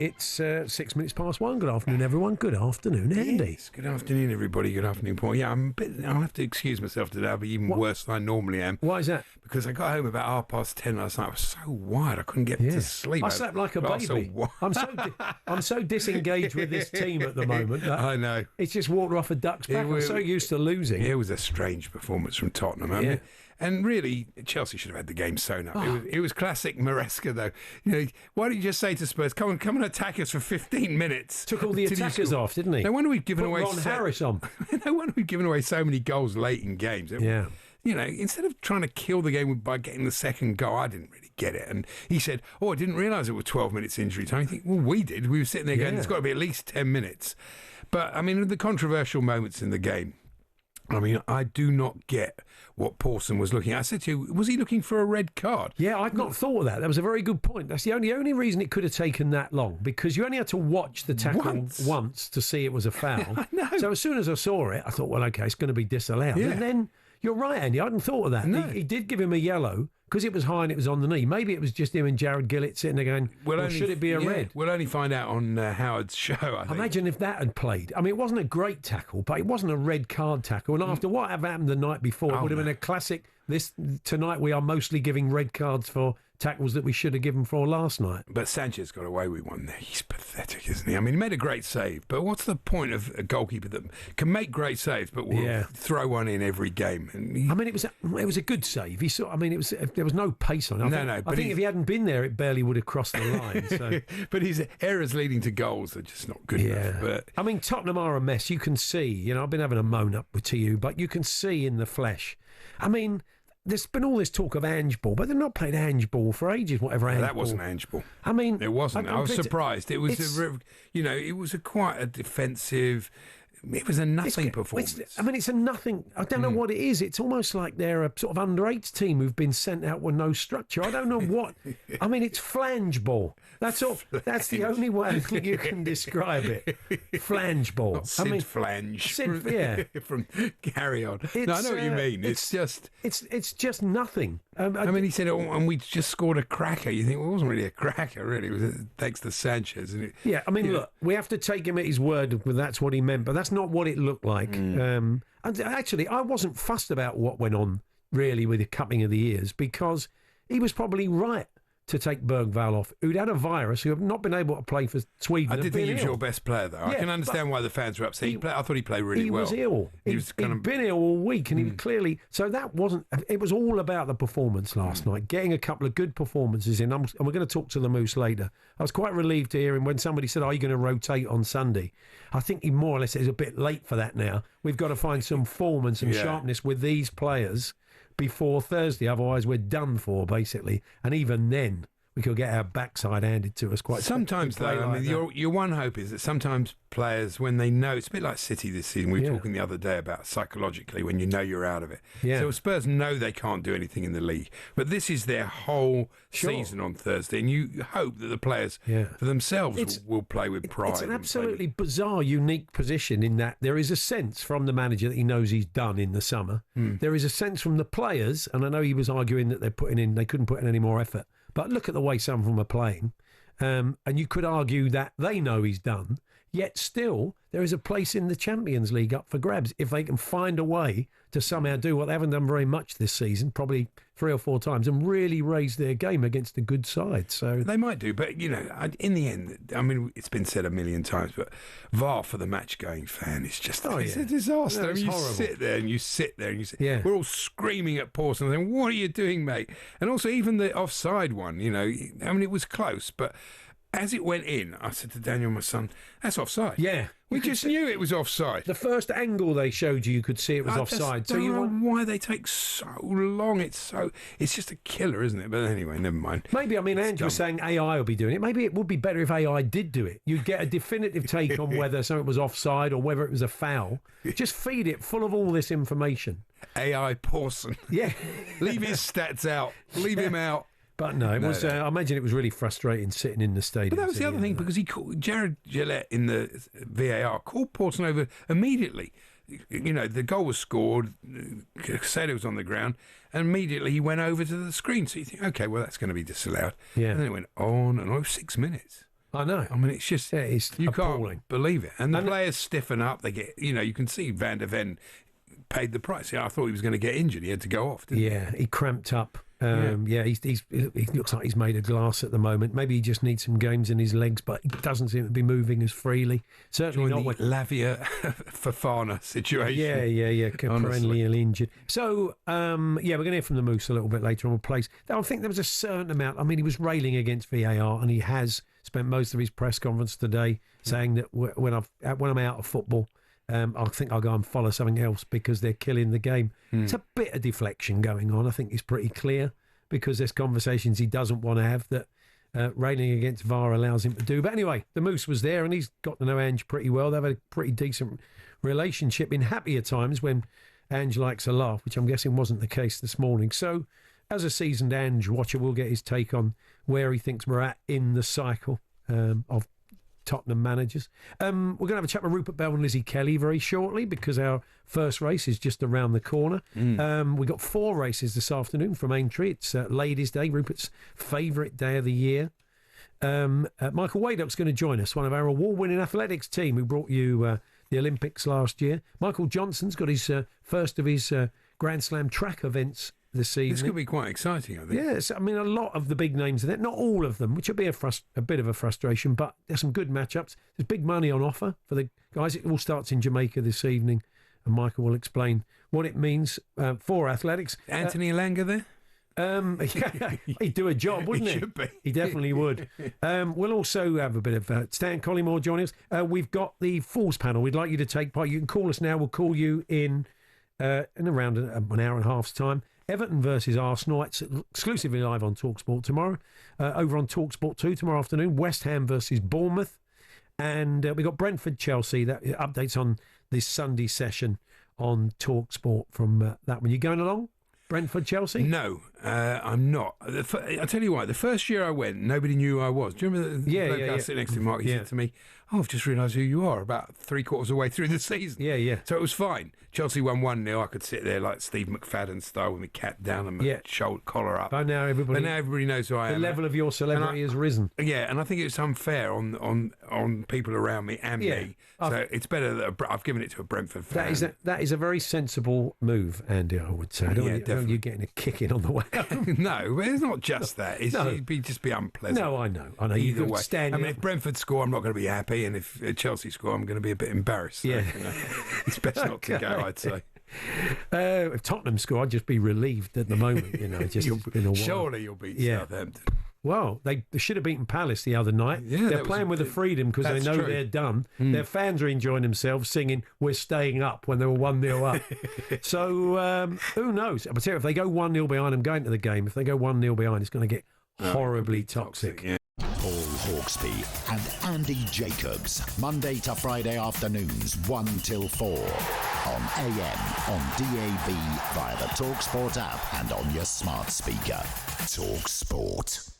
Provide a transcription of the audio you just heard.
It's 6 minutes past 1. Good afternoon, everyone. Good afternoon, Andy. Yes, good afternoon, everybody. Good afternoon, Paul. Yeah, I'll have to excuse myself today. I'll be even worse than I normally am. Why is that? Because I got home about 10:30 last night. I was so wired, I couldn't get to sleep. I slept like a baby. I'm so disengaged with this team at the moment. That I know. It's just water off a duck's back. I'm so used to losing. It was a strange performance from Tottenham. I mean, and really, Chelsea should have had the game sewn up. It was classic Maresca, though. You know, why don't you just say to Spurs, come and attack us for 15 minutes? Took all the attackers off, didn't he? No wonder we've given away Ron Harris on. No wonder we've given away so many goals late in games. Yeah. You know, instead of trying to kill the game by getting the second goal, I didn't really get it. And he said, I didn't realise it was 12 minutes injury time. I think, well, we did. We were sitting there going, there's got to be at least 10 minutes. But, I mean, the controversial moments in the game, I mean, I do not get what Pawson was looking at. I said to you, was he looking for a red card? Yeah, I'd not thought of that. That was a very good point. That's the only reason it could have taken that long, because you only had to watch the tackle once to see it was a foul. I know. So as soon as I saw it, I thought, well, okay, it's going to be disallowed. Yeah. And then, you're right, Andy, I hadn't thought of that. No. He did give him a yellow, because it was high and it was on the knee. Maybe it was just him and Jared Gillett sitting there going, should it be a red? We'll only find out on Howard's show, I think. Imagine if that had played. I mean, it wasn't a great tackle, but it wasn't a red card tackle. And after what had happened the night before, it would have been a classic. Tonight we are mostly giving red cards for tackles that we should have given for last night. But Sanchez got away with one there. He's pathetic, isn't he? I mean, he made a great save, but what's the point of a goalkeeper that can make great saves but will throw one in every game? And I mean, it was a good save. There was no pace on it. I think if he hadn't been there, it barely would have crossed the line. So. But his errors leading to goals are just not good enough. But I mean, Tottenham are a mess. You can see, I've been having a moan up to you, but you can see in the flesh. I mean, there's been all this talk of Ange ball, but they've not played Ange ball for ages. That wasn't Ange ball. I mean, it wasn't. I was surprised. It was, it was quite a defensive. It was a nothing performance. It's a nothing. I don't know what it is. It's almost like they're a sort of under-8s team who've been sent out with no structure. I don't know what. I mean, it's flange ball. That's all. That's the only way you can describe it. Flange ball. Not Sid Flange. From Carry On. No, I know what you mean. It's just nothing. I mean, he said, and we just scored a cracker. You think, well, it wasn't really a cracker, really. It was thanks to Sanchez. Look, we have to take him at his word. That's what he meant, but that's not what it looked like. And actually, I wasn't fussed about what went on, really, with the cupping of the ears, because he was probably right to take Bergvall off, who'd had a virus, who have not been able to play for Sweden. I did think he was your best player, though. I can understand why the fans were upset. I thought he played really well. He was ill. He'd been ill all week, and he was clearly... So that wasn't... It was all about the performance last night, getting a couple of good performances in, and we're going to talk to the Moose later. I was quite relieved to hear him when somebody said, are you going to rotate on Sunday? I think he more or less is a bit late for that now. We've got to find some form and some sharpness with these players before Thursday, otherwise we're done for, basically. And even then, we could get our backside handed to us quite sometimes, though. I mean, your one hope is that sometimes players, when they know, it's a bit like City this season. We were talking the other day about psychologically when you know you're out of it. Yeah. So Spurs know they can't do anything in the league, but this is their whole season on Thursday, and you hope that the players for themselves will play with pride. It's an absolutely bizarre, unique position in that there is a sense from the manager that he knows he's done in the summer. There is a sense from the players, and I know he was arguing that they couldn't put in any more effort. But look at the way some of them are playing. And you could argue that they know he's done, yet still there is a place in the Champions League up for grabs if they can find a way to somehow do what they haven't done very much this season, probably 3 or 4 times, and really raise their game against a good side. So they might do, but in the end, I mean, it's been said a million times, but VAR for the match-going fan is just it's a disaster. No, it's horrible. You sit there and you say, we're all screaming at Pawson and saying, what are you doing, mate? And also even the offside one, I mean, it was close, but as it went in, I said to Daniel, my son, that's offside. Yeah. We just knew it was offside. The first angle they showed you could see it was offside. I don't know why they take so long. It's just a killer, isn't it? But anyway, never mind. Maybe, Andrew was saying AI will be doing it. Maybe it would be better if AI did do it. You'd get a definitive take on whether something was offside or whether it was a foul. Just feed it full of all this information. AI Pawson. Yeah. Leave his stats out. Leave him out. But no, it was. I imagine it was really frustrating sitting in the stadium. But that was the other thing, because he called Jared Gillett in the VAR called Pawson over immediately. The goal was scored. Casado was on the ground, and immediately he went over to the screen. So you think, okay, well, that's going to be disallowed. Yeah. And then it went on and on. 6 minutes. I know. I mean, it's just it's you appalling. can't believe it. And the players stiffen up. They get, you can see Van der Ven paid the price. I thought he was going to get injured. He had to go off. Didn't he cramped up. He looks like he's made of glass at the moment. Maybe he just needs some games in his legs, but he doesn't seem to be moving as freely. Certainly not with Lavia Fofana situation. Yeah. Perennially injured. So, we're going to hear from the Moose a little bit later on. I think there was a certain amount. I mean, he was railing against VAR, and he has spent most of his press conference today saying that when I'm out of football, I think I'll go and follow something else because they're killing the game. It's a bit of deflection going on. I think it's pretty clear because there's conversations he doesn't want to have that railing against VAR allows him to do. But anyway, the Moose was there and he's got to know Ange pretty well. They've had a pretty decent relationship in happier times when Ange likes a laugh, which I'm guessing wasn't the case this morning. So as a seasoned Ange watcher, we'll get his take on where he thinks we're at in the cycle of Tottenham managers. We're going to have a chat with Rupert Bell and Lizzie Kelly very shortly because our first race is just around the corner. We've got 4 races this afternoon from Aintree. It's Ladies' Day, Rupert's favourite day of the year. Michael Wadeup's going to join us, one of our award-winning athletics team who brought you the Olympics last year. Michael Johnson's got his first of his Grand Slam track events this evening. This could be quite exciting, I think. Yes, I mean, a lot of the big names in there, not all of them, which would be a bit of a frustration, but there's some good matchups. There's big money on offer for the guys. It all starts in Jamaica this evening, and Michael will explain what it means for athletics. Anthony Elanga there? He'd do a job, wouldn't he? Should be. He definitely would. We'll also have a bit of Stan Collymore joining us. We've got the Fools panel. We'd like you to take part. You can call us now. We'll call you in around an hour and a half's time. Everton versus Arsenal. It's exclusively live on talkSPORT tomorrow. Over on talkSPORT 2 tomorrow afternoon. West Ham versus Bournemouth. And we've got Brentford-Chelsea. That updates on this Sunday session on talkSPORT from that one. You going along? Brentford-Chelsea? No, I'm not. I tell you what, the first year I went, nobody knew who I was. Do you remember the bloke I was sitting next to Mark? He said to me, I've just realised who you are about 3/4 of the way through the season. Yeah. So it was fine. Chelsea won 1-0. I could sit there like Steve McFadden style with my cap down and my shoulder collar up. But now everybody knows who I am. The level of your celebrity has risen. Yeah, and I think it's unfair on people around me and me. So it's better that I've given it to a Brentford fan. That is a very sensible move, Andy, I would say. I don't want you getting a kick in on the way home. No, but it's not just that. It'd just be unpleasant. No, I know. Either way. I mean, if Brentford score, I'm not going to be happy, and if Chelsea score, I'm going to be a bit embarrassed. So, it's best not to go, I'd say. If Tottenham score, I'd just be relieved at the moment. Been a while. Surely you'll beat Southampton. Well, they should have beaten Palace the other night. Yeah, they're playing with the freedom because they know they're done. Their fans are enjoying themselves singing "We're staying up" when they were 1-0 up. So who knows? But if they go 1-0 behind, I'm going to the game. If they go 1-0 behind, it's going to get horribly toxic. Paul Hawksbee and Andy Jacobs, Monday to Friday afternoons 1 till 4 on AM, on DAB, via the talkSPORT app and on your smart speaker. talkSPORT.